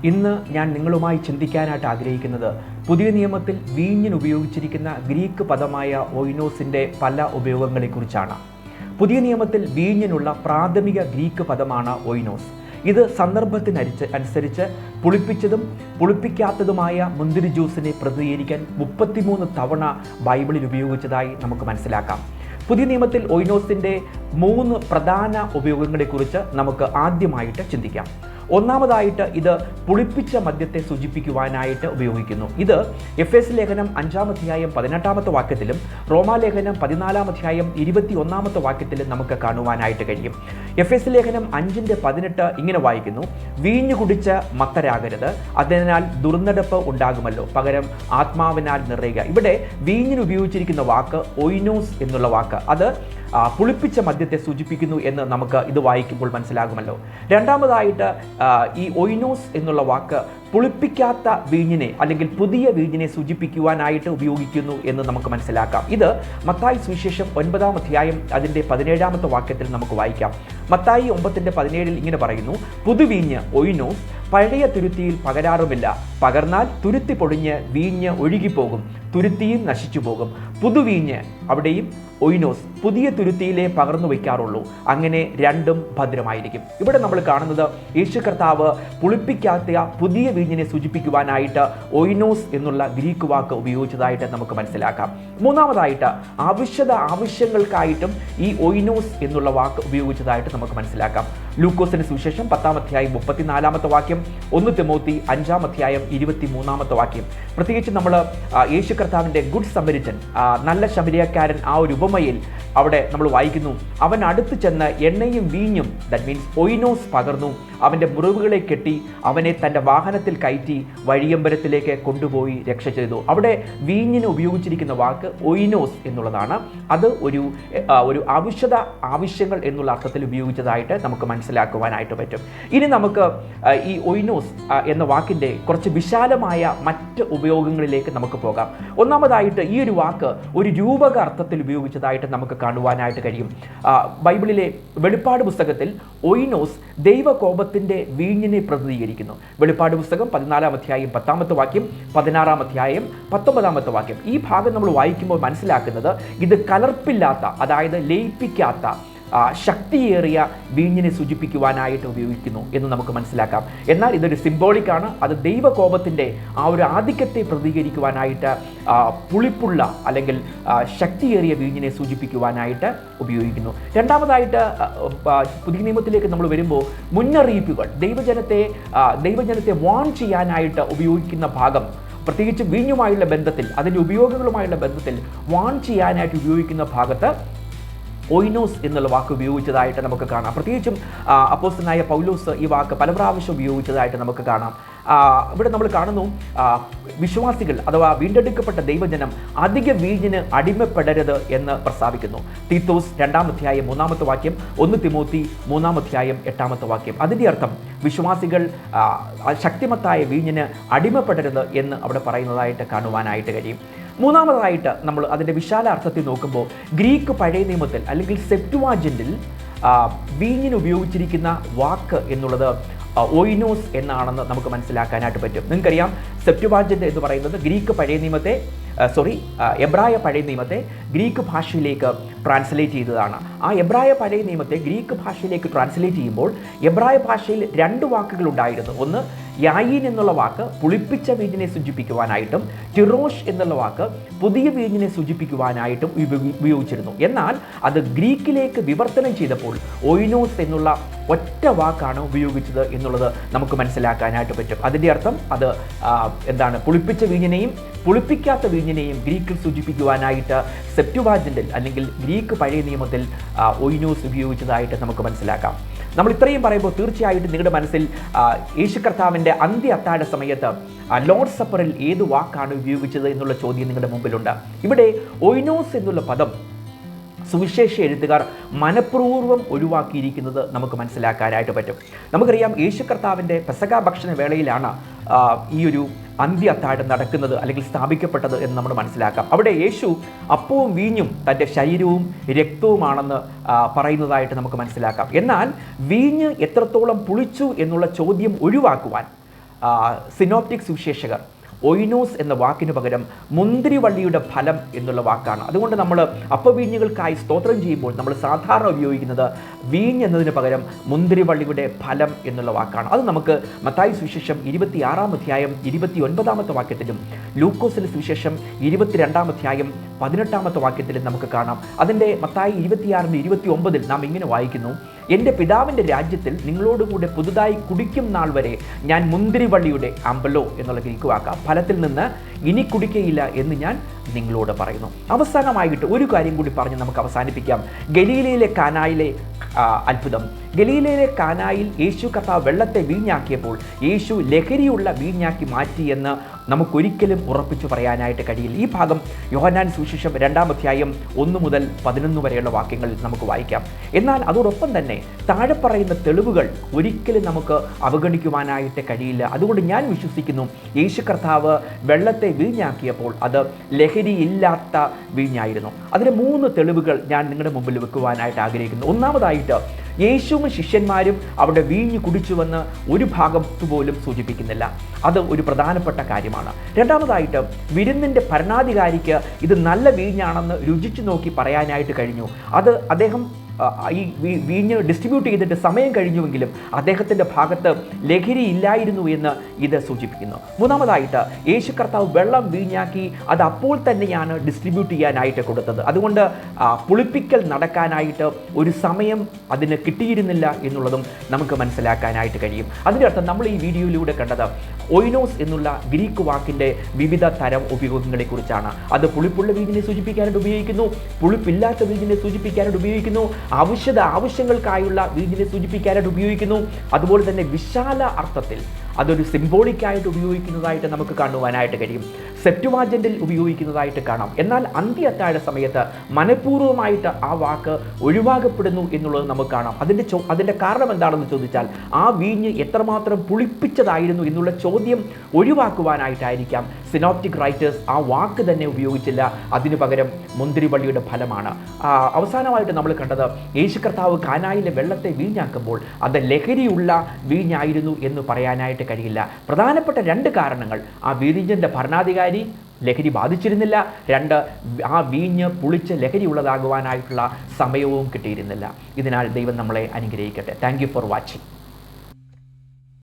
ഇന്ന് ഞാൻ നിങ്ങളുമായി ചിന്തിക്കാനായിട്ട് ആഗ്രഹിക്കുന്നത് പുതിയ നിയമത്തിൽ വീഞ്ഞിന് ഉപയോഗിച്ചിരിക്കുന്ന ഗ്രീക്ക് പദമായ ഓയിനോസിൻ്റെ പല ഉപയോഗങ്ങളെക്കുറിച്ചാണ്. പുതിയ നിയമത്തിൽ വീഞ്ഞിനുള്ള പ്രാഥമിക ഗ്രീക്ക് പദമാണ് ഓയിനോസ്. ഇത് സന്ദർഭത്തിനനുസരിച്ച് പുളിപ്പിച്ചതും പുളിപ്പിക്കാത്തതുമായ മുന്തിരി ജ്യൂസിനെ പ്രതിനിധീകരിക്കാൻ 33 തവണ ബൈബിളിൽ ഉപയോഗിച്ചതായി നമുക്ക് മനസ്സിലാക്കാം. പുതിയ നിയമത്തിൽ ഓയിനോസിൻ്റെ 3 പ്രധാന ഉപയോഗങ്ങളെക്കുറിച്ച് നമുക്ക് ആദ്യമായിട്ട് ചിന്തിക്കാം. ഒന്നാമതായിട്ട് ഇത് പുളിപ്പിച്ച മദ്യത്തെ സൂചിപ്പിക്കുവാനായിട്ട് ഉപയോഗിക്കുന്നു. ഇത് എഫേസ് ലേഖനം 5-ാം അധ്യായം 18-ാമത്തെ വാക്യത്തിലും റോമാലേഖനം 14-ാം അധ്യായം 21-ാമത്തെ വാക്യത്തിലും നമുക്ക് കാണുവാനായിട്ട് കഴിയും. എഫേസ് ലേഖനം 5:18 ഇങ്ങനെ വായിക്കുന്നു: വീഞ്ഞു കുടിച്ച് മത്തരാകരുത്, അതിനാൽ ദുർനടപ്പ് ഉണ്ടാകുമല്ലോ, പകരം ആത്മാവിനാൽ നിറയുക. ഇവിടെ വീഞ്ഞിന് ഉപയോഗിച്ചിരിക്കുന്ന വാക്ക് ഓയിനോസ് എന്നുള്ള വാക്ക് അത് പുളിപ്പിച്ച മദ്യത്തെ സൂചിപ്പിക്കുന്നു എന്ന് നമുക്ക് ഇത് വായിക്കുമ്പോൾ മനസ്സിലാകുമല്ലോ. രണ്ടാമതായിട്ട് ഈ ഓയിനോസ് എന്നുള്ള വാക്ക് പുളിപ്പിക്കാത്ത വീഞ്ഞിനെ അല്ലെങ്കിൽ പുതിയ വീഞ്ഞിനെ സൂചിപ്പിക്കുവാനായിട്ട് ഉപയോഗിക്കുന്നു എന്ന് നമുക്ക് മനസ്സിലാക്കാം. ഇത് മത്തായി സുവിശേഷം 9-ാം അധ്യായം അതിൻ്റെ 17-ാമത്തെ വാക്യത്തിൽ നമുക്ക് വായിക്കാം. മത്തായി 9:17 ഇങ്ങനെ പറയുന്നു: പുതുവീഞ്ഞ് ഓയിനോസ് പഴയ തുരുത്തിയിൽ പകരാറുമില്ല, പകർന്നാൽ തുരുത്തി പൊടിഞ്ഞ് വീഞ്ഞ് ഒഴുകിപ്പോകും, തുരുത്തിയും നശിച്ചു പോകും. പുതുവീഞ്ഞ് അവിടെയും ഓയിനോസ് പുതിയ തുരുത്തിയിലേ പകർന്നു വയ്ക്കാറുള്ളൂ, അങ്ങനെ രണ്ടും ഭദ്രമായിരിക്കും. ഇവിടെ നമ്മൾ കാണുന്നത് യേശു കർത്താവ് പുളിപ്പിക്കാത്ത പുതിയ വീഞ്ഞിനെ സൂചിപ്പിക്കുവാനായിട്ട് ഓയിനോസ് എന്നുള്ള ഗ്രീക്ക് വാക്ക് ഉപയോഗിച്ചതായിട്ട് നമുക്ക് മനസ്സിലാക്കാം. മൂന്നാമതായിട്ട് ആവശ്യങ്ങൾക്കായിട്ടും ഈ ഓയിനോസ് എന്നുള്ള വാക്ക് ഉപയോഗിച്ചതായിട്ട് നമുക്ക് മനസ്സിലാക്കാം. ലൂക്കോസിന് സുവിശേഷം 10-ാം അധ്യായം 34-ാമത്തെ വാക്യം, 1 തിമോത്തി 5-ാം അധ്യായം 23-ാമത്തെ വാക്യം. പ്രത്യേകിച്ച് നമ്മൾ യേശു കർത്താവിൻ്റെ ഗുഡ് സമരിറ്റൻ, നല്ല ശമരിയക്കാരൻ, ആ ഒരു ഉപമയിൽ അവിടെ നമ്മൾ വായിക്കുന്നു: അവൻ അടുത്ത് ചെന്ന് എണ്ണയും വീഞ്ഞും, ദാറ്റ് മീൻസ് ഓയിനോസ്, പകർന്നു അവൻ്റെ മുറിവുകളെ കെട്ടി അവനെ തൻ്റെ വാഹനത്തിൽ കയറ്റി വഴിയമ്പലത്തിലേക്ക് കൊണ്ടുപോയി രക്ഷ ചെയ്തു. അവിടെ വീഞ്ഞിന് ഉപയോഗിച്ചിരിക്കുന്ന വാക്ക് ഓയിനോസ് എന്നുള്ളതാണ്. അത് ഒരു ആവശ്യങ്ങൾ എന്നുള്ള അർത്ഥത്തിൽ ഉപയോഗിച്ചതായിട്ട് നമുക്ക് മനസ്സിലാക്കുവാനായിട്ട് പറ്റും. ഇനി നമുക്ക് ഈ ഓയിനോസ് എന്ന വാക്കിൻ്റെ കുറച്ച് വിശാലമായ മറ്റ് ഉപയോഗങ്ങളിലേക്ക് നമുക്ക് പോകാം. ഒന്നാമതായിട്ട് ഈ ഒരു വാക്ക് ഒരു രൂപക അർത്ഥത്തിൽ ഉപയോഗിച്ചതായിട്ട് നമുക്ക് കാണുവാനായിട്ട് കഴിയും. ബൈബിളിലെ വെളിപ്പാട് പുസ്തകത്തിൽ ഓയിനോസ് ദൈവകോപത്തിൻ്റെ വീഞ്ഞിനെ പ്രതിനിധീകരിക്കുന്നു. വെളിപ്പാട് പുസ്തകം 14-ാം അധ്യായം 10-ാമത്തെ വാക്യം, 16-ാം അധ്യായം 19-ാമത്തെ വാക്യം. ഈ ഭാഗം നമ്മൾ വായിക്കുമ്പോൾ മനസ്സിലാക്കുന്നത് ഇത് കലർപ്പില്ലാത്ത, അതായത് ലയിപ്പിക്കാത്ത ശക്തിയേറിയ വീഞ്ഞിനെ സൂചിപ്പിക്കുവാനായിട്ട് ഉപയോഗിക്കുന്നു എന്ന് നമുക്ക് മനസ്സിലാക്കാം. എന്നാൽ ഇതൊരു സിംബോളിക്കാണ്. അത് ദൈവകോപത്തിൻ്റെ ആ ഒരു ആധിക്യത്തെ പ്രതികരിക്കുവാനായിട്ട് പുളിപ്പുള്ള അല്ലെങ്കിൽ ശക്തിയേറിയ വീഞ്ഞിനെ സൂചിപ്പിക്കുവാനായിട്ട് ഉപയോഗിക്കുന്നു. രണ്ടാമതായിട്ട് പുതിയ നിയമത്തിലേക്ക് നമ്മൾ വരുമ്പോൾ മുന്നറിയിപ്പുകൾ, ദൈവജനത്തെ വാൺ ചെയ്യാനായിട്ട് ഉപയോഗിക്കുന്ന ഭാഗം, പ്രത്യേകിച്ച് വീഞ്ഞുമായുള്ള ബന്ധത്തിൽ, അതിൻ്റെ ഉപയോഗങ്ങളുമായുള്ള ബന്ധത്തിൽ വാൺ ചെയ്യാനായിട്ട് ഉപയോഗിക്കുന്ന ഭാഗത്ത് ഓയിനോസ് എന്നുള്ള വാക്ക് ഉപയോഗിച്ചതായിട്ട് നമുക്ക് കാണാം. പ്രത്യേകിച്ചും അപ്പോസ്തലനായ പൗലോസ് ഈ വാക്ക് പല പ്രാവശ്യം ഉപയോഗിച്ചതായിട്ട് നമുക്ക് കാണാം. ഇവിടെ നമ്മൾ കാണുന്നു, വിശ്വാസികൾ അഥവാ വീണ്ടെടുക്കപ്പെട്ട ദൈവജനം അധിക വീഞ്ഞിന് അടിമപ്പെടരുത് എന്ന് പ്രസ്താവിക്കുന്നു. തീത്തോസ് 2-ാം അധ്യായം 3-ാമത്തെ വാക്യം, 1 തിമോത്തി 3-ാം അധ്യായം 8-ാമത്തെ വാക്യം. അതിൻ്റെ അർത്ഥം വിശ്വാസികൾ ശക്തിമത്തായ വീഞ്ഞിന് അടിമപ്പെടരുത് എന്ന് അവിടെ പറയുന്നതായിട്ട് കാണുവാനായിട്ട് കഴിയും. മൂന്നാമതായിട്ട് നമ്മൾ അതിൻ്റെ വിശാല അർത്ഥത്തിൽ നോക്കുമ്പോൾ ഗ്രീക്ക് പഴയ നിയമത്തിൽ അല്ലെങ്കിൽ സെപ്റ്റുവാജിൻ്റിൽ വീഞ്ഞിന് ഉപയോഗിച്ചിരിക്കുന്ന വാക്ക് എന്നുള്ളത് ഓയിനോസ് എന്നാണെന്ന് നമുക്ക് മനസ്സിലാക്കാനായിട്ട് പറ്റും. നിങ്ങൾക്കറിയാം, സെപ്റ്റുവാജിൻ്റ് എന്ന് പറയുന്നത് എബ്രായ പഴയ നിയമത്തെ ഗ്രീക്ക് ഭാഷയിലേക്ക് ട്രാൻസ്ലേറ്റ് ചെയ്തതാണ്. ആ എബ്രായ പഴയ നിയമത്തെ ഗ്രീക്ക് ഭാഷയിലേക്ക് ട്രാൻസ്ലേറ്റ് ചെയ്യുമ്പോൾ എബ്രായ ഭാഷയിൽ 2 വാക്കുകൾ ഉണ്ടായിരുന്നു. ഒന്ന് യായീൻ എന്നുള്ള വാക്ക് പുളിപ്പിച്ച വീഞ്ഞിനെ സൂചിപ്പിക്കുവാനായിട്ടും ടിറോഷ് എന്നുള്ള വാക്ക് പുതിയ വീഞ്ഞിനെ സൂചിപ്പിക്കുവാനായിട്ടും ഉപയോഗിച്ചിരുന്നു. എന്നാൽ അത് ഗ്രീക്കിലേക്ക് വിവർത്തനം ചെയ്തപ്പോൾ ഓയിനോസ് എന്നുള്ള ഒറ്റ വാക്കാണ് ഉപയോഗിച്ചത് എന്നുള്ളത് നമുക്ക് മനസ്സിലാക്കാനായിട്ട് പറ്റും. അതിൻ്റെ അർത്ഥം അത് പുളിപ്പിച്ച വീഞ്ഞിനെയും പുളിപ്പിക്കാത്ത വീഞ്ഞിനെയും ഗ്രീക്കിൽ സൂചിപ്പിക്കുവാനായിട്ട് സെപ്റ്റുവാജിൻ്റിൽ അല്ലെങ്കിൽ ഗ്രീക്ക് പഴയ നിയമത്തിൽ ഓയിനോസ് ഉപയോഗിച്ചതായിട്ട് നമുക്ക് മനസ്സിലാക്കാം. നമ്മൾ ഇത്രയും പറയുമ്പോൾ തീർച്ചയായിട്ടും നിങ്ങളുടെ മനസ്സിൽ യേശു കർത്താവിൻ്റെ അന്ത്യ അത്താഴ സമയത്ത് ലോർഡ് സപ്പറിൽ ഏത് വാക്കാണ് ഉപയോഗിച്ചത് എന്നുള്ള ചോദ്യം നിങ്ങളുടെ മുമ്പിലുണ്ട്. ഇവിടെ ഓയിനോസ് എന്നുള്ള പദം സുവിശേഷ എഴുത്തുകാർ മനഃപൂർവ്വം ഒഴിവാക്കിയിരിക്കുന്നത് നമുക്ക് മനസ്സിലാക്കാനായിട്ട് പറ്റും. നമുക്കറിയാം, യേശു കർത്താവിൻ്റെ പെസഹ ഭക്ഷണ വേളയിലാണ് ഈ ഒരു അന്ത്യ അത്താഴം നടക്കുന്നത് അല്ലെങ്കിൽ സ്ഥാപിക്കപ്പെട്ടത് എന്ന് നമ്മൾ മനസ്സിലാക്കാം. അവിടെ യേശു അപ്പവും വീഞ്ഞും തൻ്റെ ശരീരവും രക്തവുമാണെന്ന് പറയുന്നതായിട്ട് നമുക്ക് മനസ്സിലാക്കാം. എന്നാൽ വീഞ്ഞ് എത്രത്തോളം പുളിച്ചു എന്നുള്ള ചോദ്യം ഒഴിവാക്കുവാൻ സിനോപ്റ്റിക് സുവിശേഷകർ ഒയിനോസ് എന്ന വാക്കിന് പകരം മുന്തിരിവള്ളിയുടെ ഫലം എന്നുള്ള വാക്കാണ്. അതുകൊണ്ട് നമ്മൾ അപ്പവീഞ്ഞുകൾക്കായി സ്തോത്രം ചെയ്യുമ്പോൾ നമ്മൾ സാധാരണ ഉപയോഗിക്കുന്നത് വീഞ്ഞ് എന്നതിന് പകരം മുന്തിരിവള്ളിയുടെ ഫലം എന്നുള്ള വാക്കാണ്. അത് നമുക്ക് മത്തായി സുവിശേഷം 26-ാം അധ്യായം 29-ാമത്തെ വാക്യത്തിലും ലൂക്കോസിന്റെ സുവിശേഷം 22-ാം അധ്യായം 18-ാമത്തെ വാക്യത്തിലും നമുക്ക് കാണാം. അതിൻ്റെ മത്തായി 26-29 നാം ഇങ്ങനെ വായിക്കുന്നു: എൻ്റെ പിതാവിൻ്റെ രാജ്യത്തിൽ നിങ്ങളോടുകൂടെ പുതുതായി കുടിക്കും നാൾ വരെ ഞാൻ മുന്തിരിവള്ളിയുടെ അമ്പലോ എന്നുള്ള ഗ്രീക്ക് വാക്ക ഫലത്തിൽ നിന്ന് ഇനി കുടിക്കയില്ല എന്ന് ഞാൻ നിങ്ങളോട് പറയുന്നു. അവസാനമായിട്ട് ഒരു കാര്യം കൂടി പറഞ്ഞ് നമുക്ക് അവസാനിപ്പിക്കാം. ഗലീലയിലെ കാനായിലെ അത്ഭുതം. ഗലീലയിലെ കാനായിൽ യേശു കർത്താവ് വെള്ളത്തെ വീഞ്ഞാക്കിയപ്പോൾ യേശു ലഹരിയുള്ള വീഞ്ഞാക്കി മാറ്റി എന്ന് നമുക്കൊരിക്കലും ഉറപ്പിച്ചു പറയാനായിട്ട് കഴിയില്ല. ഈ ഭാഗം യോഹന്നാൻ സുവിശേഷം 2-ാം അധ്യായം 1 മുതൽ 11 വരെയുള്ള വാക്യങ്ങൾ നമുക്ക് വായിക്കാം. എന്നാൽ അതോടൊപ്പം തന്നെ താഴെ പറയുന്ന തെളിവുകൾ ഒരിക്കലും നമുക്ക് അവഗണിക്കുവാനായിട്ട് കഴിയില്ല. അതുകൊണ്ട് ഞാൻ വിശ്വസിക്കുന്നു, യേശു കർത്താവ് വെള്ളത്തെ വീഞ്ഞാക്കിയപ്പോൾ അത് ലഹരിയില്ലാത്ത വീഞ്ഞായിരുന്നു. അതിന് 3 തെളിവുകൾ ഞാൻ നിങ്ങളുടെ മുമ്പിൽ വെക്കുവാനായിട്ട് ആഗ്രഹിക്കുന്നു. ഒന്നാമതായിട്ട് യേശുവും ശിഷ്യന്മാരും അവിടെ വീഞ്ഞ് കുടിച്ചുവെന്ന് ഒരു ഭാഗത്ത് പോലും സൂചിപ്പിക്കുന്നില്ല. അത് ഒരു പ്രധാനപ്പെട്ട കാര്യമാണ്. രണ്ടാമതായിട്ട് വിരുന്നിൻ്റെ ഭരണാധികാരിക്ക് ഇത് നല്ല വീഞ്ഞാണെന്ന് രുചിച്ചു നോക്കി പറയാനായിട്ട് കഴിഞ്ഞു. അത് അദ്ദേഹം ഈ വീഞ്ഞ് ഡിസ്ട്രിബ്യൂട്ട് ചെയ്തിട്ട് സമയം കഴിഞ്ഞുവെങ്കിലും അദ്ദേഹത്തിൻ്റെ ഭാഗത്ത് ലഹരി ഇല്ലായിരുന്നു എന്ന് ഇത് സൂചിപ്പിക്കുന്നു. മൂന്നാമതായിട്ട് യേശു കർത്താവ് വെള്ളം വീഞ്ഞാക്കി അത് അപ്പോൾ തന്നെയാണ് ഡിസ്ട്രിബ്യൂട്ട് ചെയ്യാനായിട്ട് കൊടുത്തത്. അതുകൊണ്ട് പുളിപ്പിക്കൽ നടക്കാനായിട്ട് ഒരു സമയം അതിന് കിട്ടിയിരുന്നില്ല എന്നുള്ളതും നമുക്ക് മനസ്സിലാക്കാനായിട്ട് കഴിയും. അതിൻ്റെ അർത്ഥം നമ്മൾ ഈ വീഡിയോയിലൂടെ കണ്ടത് ഒയിനോസ് എന്നുള്ള ഗ്രീക്ക് വാക്കിൻ്റെ വിവിധ തരം ഉപയോഗങ്ങളെക്കുറിച്ചാണ്. അത് പുളിപ്പുള്ള വീഞ്ഞിനെ സൂചിപ്പിക്കാനായിട്ട് ഉപയോഗിക്കുന്നു, പുളിപ്പില്ലാത്ത വീഞ്ഞിനെ സൂചിപ്പിക്കാനായിട്ട് ഉപയോഗിക്കുന്നു, ആവശ്യങ്ങൾക്കായുള്ള വീഞ്ഞിനെ സൂചിപ്പിക്കാനായിട്ട് ഉപയോഗിക്കുന്നു. അതുപോലെ തന്നെ വിശാല അർത്ഥത്തിൽ അതൊരു സിംബോളിക്കായിട്ട് ഉപയോഗിക്കുന്നതായിട്ട് നമുക്ക് കാണുവാനായിട്ട് കഴിയും. സെപ്റ്റുവാജന്റിൽ ഉപയോഗിക്കുന്നതായിട്ട് കാണാം. എന്നാൽ അന്ത്യ അത്താഴ സമയത്ത് മനഃപൂർവ്വമായിട്ട് ആ വാക്ക് ഒഴിവാക്കപ്പെടുന്നു എന്നുള്ളത് നമുക്ക് കാണാം. അതിൻ്റെ കാരണം എന്താണെന്ന് ചോദിച്ചാൽ ആ വീഞ്ഞ് എത്രമാത്രം പുളിപ്പിച്ചതായിരുന്നു എന്നുള്ള ചോദ്യം ഒഴിവാക്കുവാനായിട്ടായിരിക്കാം സിനോപ്റ്റിക് റൈറ്റേഴ്സ് ആ വാക്ക് തന്നെ ഉപയോഗിച്ചില്ല. അതിനു പകരം മുന്തിരിവള്ളിയുടെ ഫലമാണ്. അവസാനമായിട്ട് നമ്മൾ കണ്ടത് യേശു കർത്താവ് കാനായിലെ വെള്ളത്തെ വീഞ്ഞാക്കുമ്പോൾ അത് ലഹരിയുള്ള വീഞ്ഞായിരുന്നു എന്ന് പറയാനായിട്ട് കഴിയില്ല. പ്രധാനപ്പെട്ട 2 കാരണങ്ങൾ: ആ വീഞ്ഞിൻ്റെ ഭരണാധികാരി ലഹരി ബാധിച്ചിരുന്നില്ല, 2 ആ വീഞ്ഞ് പുളിച്ച് ലഹരി ഉള്ളതാകുവാനായിട്ടുള്ള സമയവും കിട്ടിയിരുന്നില്ല. ഇതിനാൽ ദൈവം നമ്മളെ അനുഗ്രഹിക്കട്ടെ. Thank you for watching.